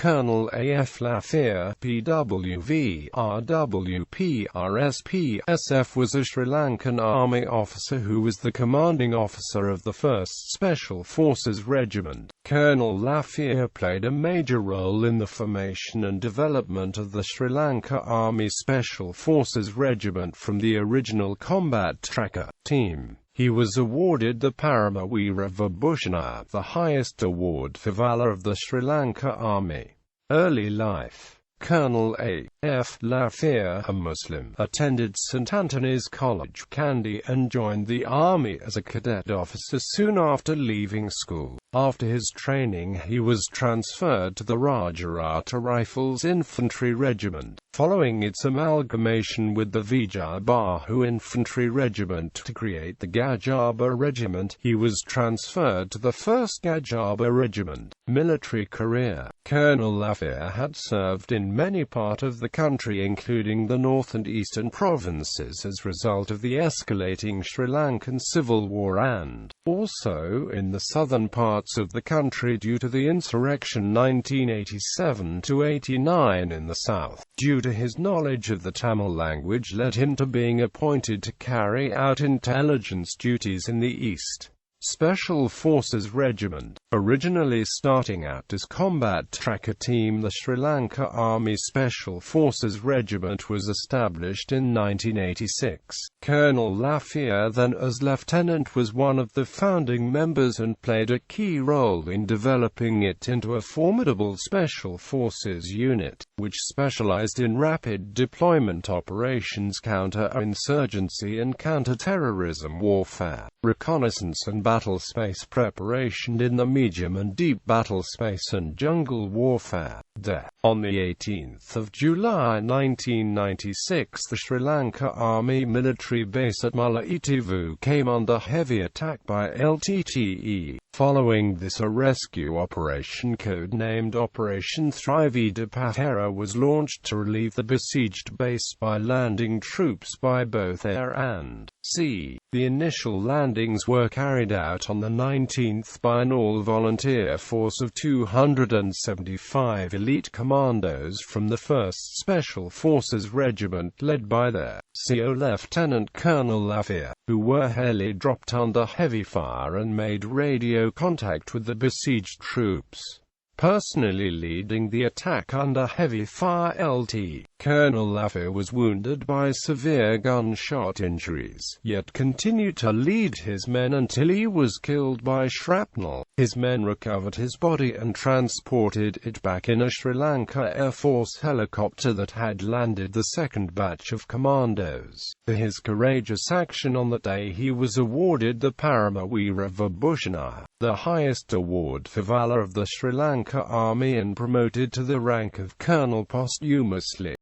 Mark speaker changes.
Speaker 1: Colonel A.F.Laphir, PWV, RWP, RSP, was a Sri Lankan Army officer who was the commanding officer of the 1st Special Forces Regiment. Colonel Lafir played a major role in the formation and development of the Sri Lanka Army Special Forces Regiment from the original Combat Tracker Team. He was awarded the Parama Weera Vibhushanaya, the highest award for valour of the Sri Lanka Army. Early life. Colonel A.F.Laphir, a Muslim, attended St. Anthony's College, Kandy, and joined the Army as a cadet officer soon after leaving school. After his training he was transferred to the Rajarata Rifles Infantry Regiment, following its amalgamation with the Vijayabahu Infantry Regiment to create the Gajaba Regiment. He was transferred to the 1st Gajaba Regiment. Military career. Colonel Lafir had served in many parts of the country including the north and eastern provinces as a result of the escalating Sri Lankan civil war, and also in the southern parts of the country due to the insurrection 1987–89 in the south. Due to his knowledge of the Tamil language led him to being appointed to carry out intelligence duties in the East Special Forces Regiment. Originally starting out as Combat Tracker Team, the Sri Lanka Army Special Forces Regiment was established in 1986. Colonel Lafir, then as lieutenant, was one of the founding members and played a key role in developing it into a formidable Special Forces unit, which specialized in rapid deployment operations, counter-insurgency and counter-terrorism warfare, reconnaissance and battle space preparation in the medium and deep battle space and jungle warfare. On the 18th of July 1996, the Sri Lanka Army military base at Mullaitivu came under heavy attack by LTTE. Following this, a rescue operation code-named Operation Thrividipahara was launched to relieve the besieged base by landing troops by both air and sea. The initial landings were carried out on the 19th by an all-volunteer force of 275 elite commandos from the 1st Special Forces Regiment led by their CO Lieutenant Colonel Lafir, who were heli-dropped under heavy fire and made radio contact with the besieged troops. Personally leading the attack under heavy fire, Lt. Colonel Lafir was wounded by severe gunshot injuries, yet continued to lead his men until he was killed by shrapnel. His men recovered his body and transported it back in a Sri Lanka Air Force helicopter that had landed the second batch of commandos. For his courageous action on the day he was awarded the Parama Weera Vibhushanaya, the highest award for valour of the Sri Lanka Army, and promoted to the rank of colonel posthumously.